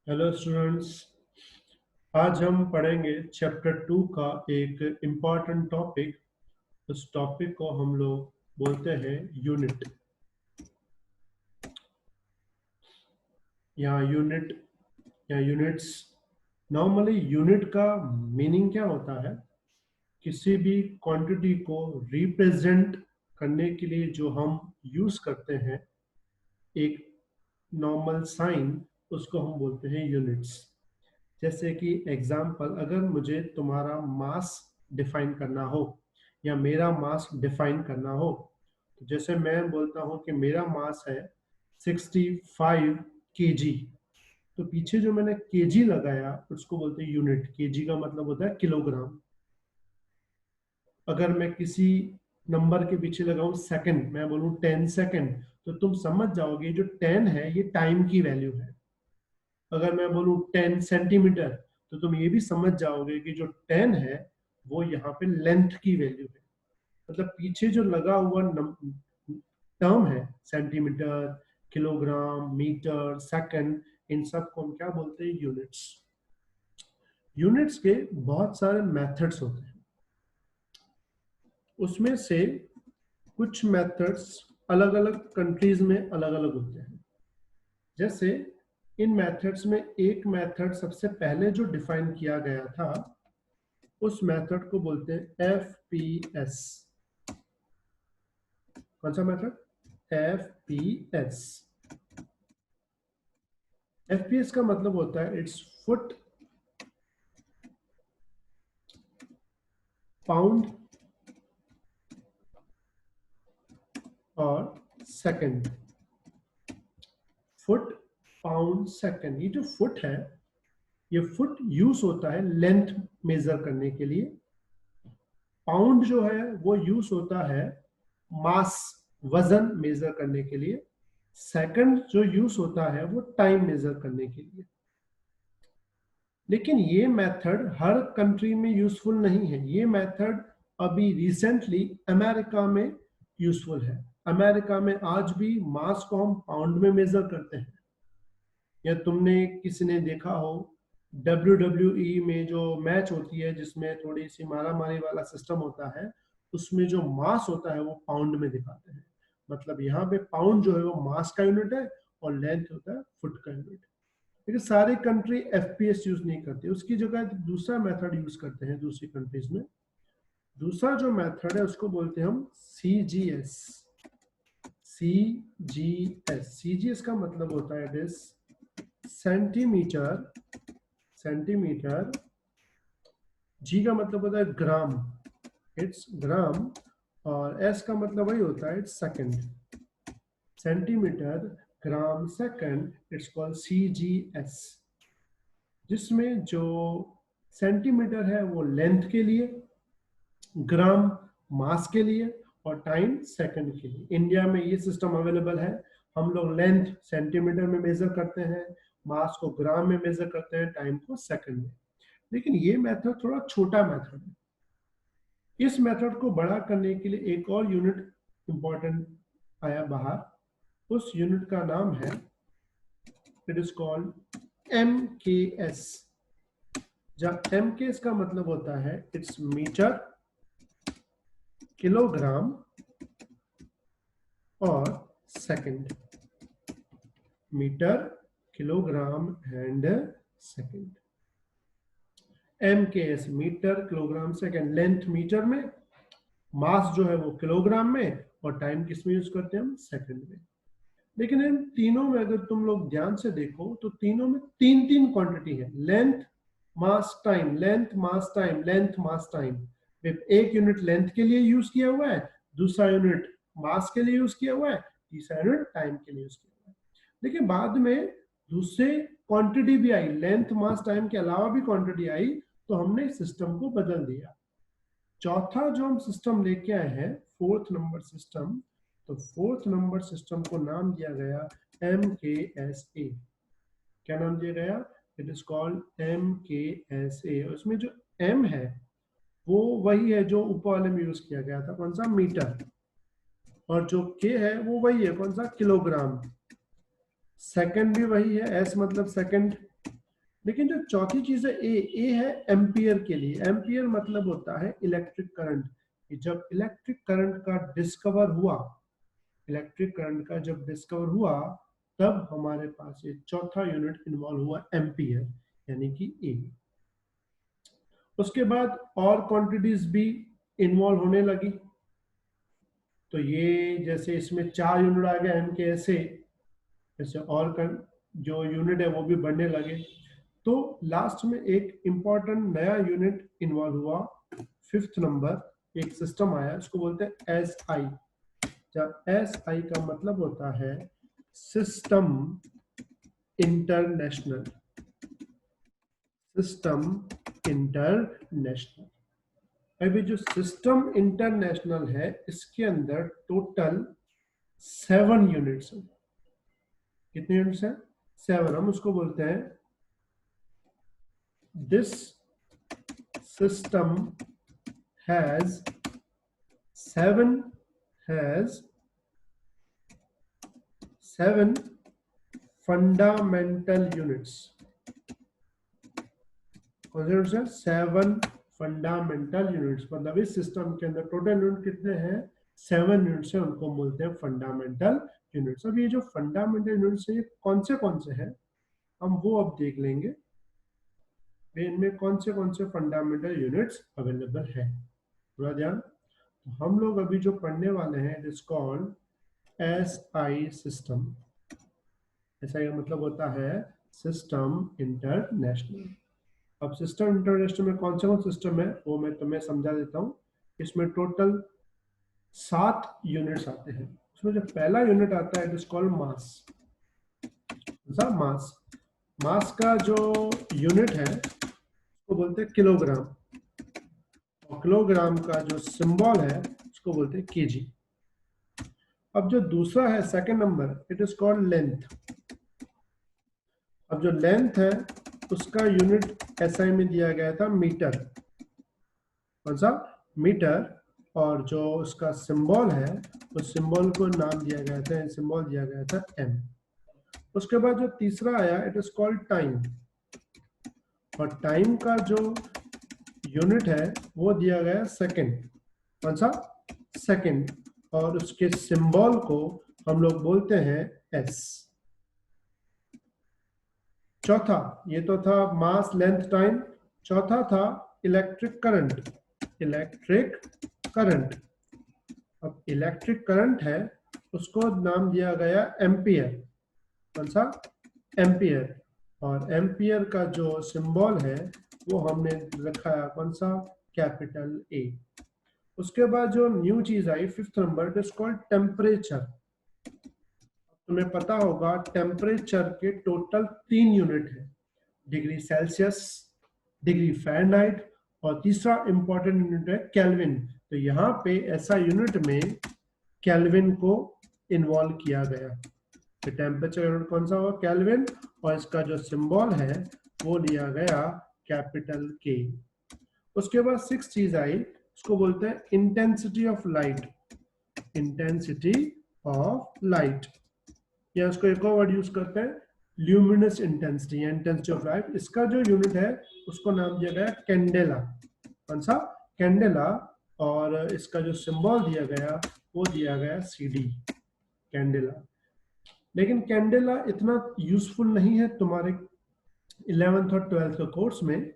Hello students. आज हम पढ़ेंगे चैप्टर 2 का एक इम्पॉर्टेंट टॉपिक। उस टॉपिक को हम लोग बोलते हैं यूनिट। या यूनिट्स। नॉर्मली यूनिट का मीनिंग क्या होता है? किसी भी क्वांटिटी को रिप्रेजेंट करने के लिए जो हम यूज करते हैं एक नॉर्मल साइन, उसको हम बोलते हैं यूनिट्स। जैसे कि एग्जाम्पल, अगर मुझे तुम्हारा मास डिफाइन करना हो या मेरा मास डिफाइन करना हो, तो जैसे मैं बोलता हूं कि मेरा मास है 65 kg, तो पीछे जो मैंने केजी लगाया उसको बोलते हैं यूनिट। केजी का मतलब होता है किलोग्राम। अगर मैं किसी नंबर के पीछे लगाऊं सेकंड, मैं बोलूं 10 सेकंड, तो तुम समझ जाओगे जो 10 है ये टाइम की वैल्यू है। अगर मैं बोलूं 10 सेंटीमीटर, तो तुम ये भी समझ जाओगे कि जो 10 है वो यहाँ पे लेंथ की वैल्यू है। मतलब पीछे जो लगा हुआ टर्म है, सेंटीमीटर, किलोग्राम, मीटर, सेकंड, इन सब को हम क्या बोलते हैं? यूनिट्स। यूनिट्स के बहुत सारे मेथड्स होते हैं। उसमें से कुछ मेथड्स अलग अलग कंट्रीज में अलग अलग होते हैं। जैसे इन मेथड्स में एक मेथड सबसे पहले जो डिफाइन किया गया था, उस मेथड को बोलते हैं FPS। कौन सा मेथड? FPS। FPS का मतलब होता है इट्स फुट, पाउंड और सेकंड। Foot, pound, second. ये जो फुट है, ये फुट यूज होता है लेंथ मेजर करने के लिए। पाउंड जो है वो यूज होता है मास, वजन मेजर करने के लिए। सेकंड जो यूज होता है वो टाइम मेजर करने के लिए। लेकिन ये मेथड हर कंट्री में यूजफुल नहीं है। ये मेथड अभी रिसेंटली अमेरिका में यूजफुल है। अमेरिका में आज भी मास को हम पाउंड में मेजर करते हैं। या तुमने किसी ने देखा हो WWE में जो मैच होती है जिसमें थोड़ी सी मारा मारी वाला सिस्टम होता है, उसमें जो मास होता है वो पाउंड में दिखाते हैं। मतलब यहाँ पे पाउंड जो है वो मास का यूनिट है और लेंथ होता है फुट का यूनिट। लेकिन सारी कंट्री FPS यूज नहीं करती, उसकी जगह दूसरा मेथड यूज करते हैं दूसरी कंट्रीज में। दूसरा जो मेथड है उसको बोलते हैं हम CGS। CGS का मतलब होता है it is centimetre. Centimetre. G का मतलब होता है ग्राम, इट्स ग्राम। और S का मतलब वही होता है, it's second. Centimetre, gram, second, it's called CGS। जिसमें जो सेंटीमीटर है वो लेंथ के लिए, ग्राम मास के लिए और टाइम सेकंड के लिए। इंडिया में ये सिस्टम अवेलेबल है। हम लोग लेंथ सेंटीमीटर में मेजर करते हैं, मास को ग्राम में मेजर करते हैं, टाइम को सेकंड में। लेकिन ये मेथड थोड़ा छोटा मेथड है। इस मेथड को बड़ा करने के लिए एक और यूनिट इंपॉर्टेंट आया बाहर। उस यूनिट का नाम है, इट इज कॉल्ड MKS। जब MKS का मतलब होता है इट्स मीटर, किलोग्राम और second. Metre, kilogram and second. MKS metre, kilogram, second. Length metre में, मास जो है वो किलोग्राम में और टाइम किस में यूज करते हैं हम? सेकंड में। लेकिन इन तीनों में अगर तुम लोग ध्यान से देखो तो तीनों में तीन तीन क्वांटिटी है। लेंथ, मास, टाइम, लेंथ, मास, टाइम, लेंथ, मास, टाइम। एक यूनिट लेंथ के लिए यूज किया हुआ है, दूसरा यूनिट मास के लिए यूज किया हुआ है, तीसरा यूनिट टाइम के लिए यूज किया हुआ है। लेकिन बाद में दूसरे क्वांटिटी भी आई, लेंथ, मास, टाइम के अलावा भी क्वांटिटी आई, तो हमने सिस्टम को बदल दिया। चौथा जो हम सिस्टम लेके आए हैं, फोर्थ नंबर सिस्टम, तो फोर्थ नंबर सिस्टम को नाम दिया गया MKSA। क्या नाम दिया गया? It is called MKSA। उसमें जो M है वो वही है जो ऊपर वाले में यूज किया गया था, कौन सा? मीटर। और जो K है वो वही है, कौन सा? किलोग्राम। सेकंड भी वही है, S मतलब सेकंड। लेकिन जो चौथी चीज है ए है एम्पियर के लिए। एम्पियर मतलब होता है इलेक्ट्रिक करंट। जब इलेक्ट्रिक करंट का डिस्कवर हुआ, इलेक्ट्रिक करंट का जब डिस्कवर हुआ, तब हमारे पास ये चौथा यूनिट इन्वॉल्व हुआ एम्पियर, यानी कि ए। उसके बाद और क्वांटिटीज भी इन्वॉल्व होने लगी। तो ये जैसे इसमें 4 यूनिट आ गया एम के ऐसे, जैसे और जो यूनिट है वो भी बढ़ने लगे। तो लास्ट में एक इंपॉर्टेंट नया यूनिट इन्वॉल्व हुआ, 5th नंबर, एक सिस्टम आया, इसको बोलते हैं एस आई। जब एस आई का मतलब होता है सिस्टम इंटरनेशनल, सिस्टम इंटरनेशनल। अभी जो सिस्टम इंटरनेशनल है इसके अंदर टोटल 7 यूनिट्स हैं। कितने यूनिट्स हैं? 7। हम उसको बोलते हैं this system has 7 fundamental units. कौन से यूनिट्स हैं? 7 फंडामेंटल यूनिट्स। मतलब इस सिस्टम के अंदर टोटल यूनिट कितने हैं? 7 यूनिट्स हैं, उनको बोलते हैं फंडामेंटल यूनिट्स। अब ये जो फंडामेंटल यूनिट्स है ये कौन से हैं, हम वो अब देख लेंगे। इनमें कौन से फंडामेंटल यूनिट्स अवेलेबल है, थोड़ा ध्यान। तो हम लोग अभी जो पढ़ने वाले हैं, it is called S I system. ऐसा का मतलब होता है सिस्टम इंटरनेशनल। अब सिस्टम इंटरनेशनल में कौन सिस्टम है वो मैं तुम्हें समझा देता हूँ। इसमें टोटल 7 यूनिट्स आते हैं। उसमें जो पहला यूनिट आता है इट इज कॉल्ड मास। मास, मास का जो यूनिट है उसको बोलते हैं किलोग्राम, और किलोग्राम का जो सिंबल है उसको बोलते हैं केजी। अब जो दूसरा है second number, it is called length. अब जो लेंथ है उसका यूनिट एसआई में दिया गया था मीटर। कौन सा? मीटर। और जो उसका सिंबल है उस सिंबल को नाम दिया गया था, सिंबल दिया गया था एम। उसके बाद जो तीसरा आया इट इज कॉल्ड टाइम, और टाइम का जो यूनिट है वो दिया गया सेकंड। कौन सा? सेकंड। और उसके सिंबल को हम लोग बोलते हैं एस। चौथा, ये तो था मास, लेंथ, टाइम। चौथा था इलेक्ट्रिक करंट। Electric current. अब इलेक्ट्रिक करंट है उसको नाम दिया गया एम्पियर। कौन सा? एम्पियर। और एम्पियर का जो सिंबल है वो हमने रखा है कौन सा? Capital A. उसके बाद जो न्यू चीज आई 5th number, it is called temperature. तुम्हें पता होगा टेम्परेचर के टोटल 3 यूनिट है, डिग्री सेल्सियस, डिग्री फ़ारेनहाइट, और तीसरा इंपॉर्टेंट यूनिट है केल्विन। तो यहाँ पे ऐसा यूनिट में केल्विन को इन्वॉल्व किया गया। तो टेम्परेचर यूनिट कौन सा होगा? केल्विन। और इसका जो सिंबल है वो लिया गया कैपिटल के। उसके बाद 6th चीज आई, उसको बोलते हैं intensity of light. Intensity of light, या उसको एक और वर्ड यूज करते हैं luminous intensity, intensity of light. इसका जो यूनिट है उसको नाम दिया गया कैंडेला। कौन सा? कैंडेला। और इसका जो सिंबल दिया गया वो दिया गया सीडी, कैंडेला। लेकिन कैंडेला इतना यूजफुल नहीं है तुम्हारे 11th और 12th के कोर्स में,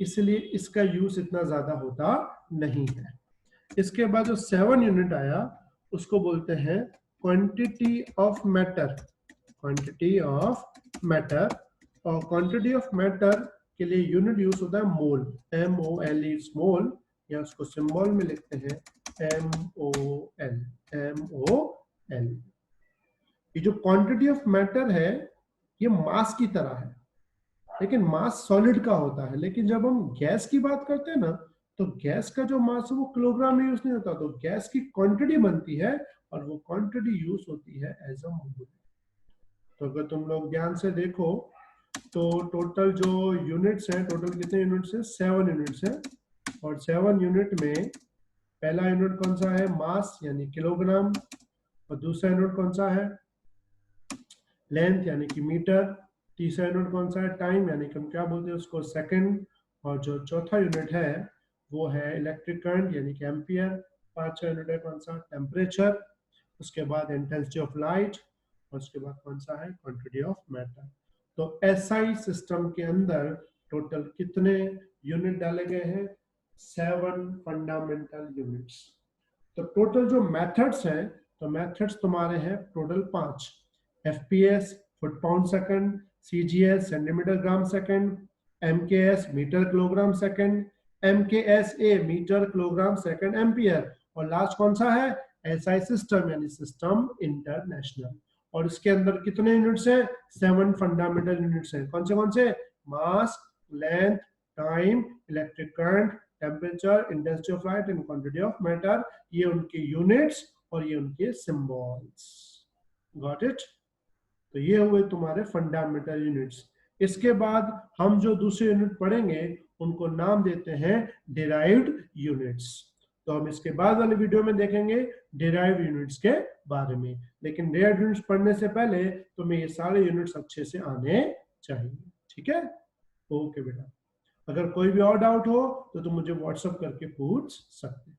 इसलिए इसका यूज इतना ज्यादा होता नहीं है। इसके बाद जो 7 यूनिट आया उसको बोलते हैं quantity of matter. Quantity of matter. और क्वांटिटी ऑफ मैटर के लिए यूनिट यूज होता है मोल, MOLE, मोल, या उसको सिंबल में लिखते हैं MOL, MOL। ये जो क्वांटिटी ऑफ मैटर है ये मास की तरह है, लेकिन मास सॉलिड का होता है। लेकिन जब हम गैस की बात करते हैं ना, तो गैस का जो मास है वो किलोग्राम में यूज नहीं होता, तो गैस की क्वांटिटी बनती है और वो क्वांटिटी यूज होती है एज अ मोल। तो अगर तुम लोग ध्यान से देखो तो टोटल जो यूनिट्स हैं, टोटल कितने यूनिट्स हैं? 7 यूनिट्स हैं। और 7 यूनिट में पहला यूनिट कौन सा है? मास यानी किलोग्राम। और दूसरा यूनिट कौन सा है? लेंथ यानी कि मीटर। तीसरा यूनिट कौन सा है? टाइम, यानी कि हम क्या बोलते हैं उसको? सेकंड। और जो चौथा यूनिट है वो है इलेक्ट्रिक करंट यानी कि एम्पियर। पांचवा यूनिट है कौन सा? टेम्परेचर। उसके बाद इंटेंसिटी ऑफ लाइट, और उसके बाद कौन सा है? Quantity of matter. तो एसआई सिस्टम के अंदर टोटल कितने यूनिट डाले गए हैं? 7 फंडामेंटल यूनिट्स। तो टोटल जो मेथड्स हैं, तो मेथड्स तुम्हारे हैं total 5। FPS foot pound second, CGS centimetre gram second, MKS metre kilogram second, MKSA metre kilogram second ampere, और लास्ट कौन सा है? एसआई सिस्टम यानी सिस्टम इंटरनेशनल। और इसके अंदर कितने यूनिट्स हैं? 7 फंडामेंटल यूनिट्स हैं। कौन से? Mass, length, time, electric current, temperature, intensity of light and quantity of matter. ये उनके यूनिट्स और ये उनके सिंबल्स। Got it? तो ये हुए तुम्हारे फंडामेंटल यूनिट्स। इसके बाद हम जो दूसरे यूनिट पढ़ेंगे उनको नाम देते हैं डिराइव्ड यूनिट्स। तो हम इसके बाद वाले वीडियो में देखेंगे डिराइव्ड यूनिट्स के बारे में। लेकिन डिराइव्ड यूनिट्स पढ़ने से पहले तुम्हें ये सारे यूनिट्स अच्छे से आने चाहिए। ठीक है? ओके बेटा, अगर कोई भी और डाउट हो तो तुम मुझे व्हाट्सएप करके पूछ सकते हो।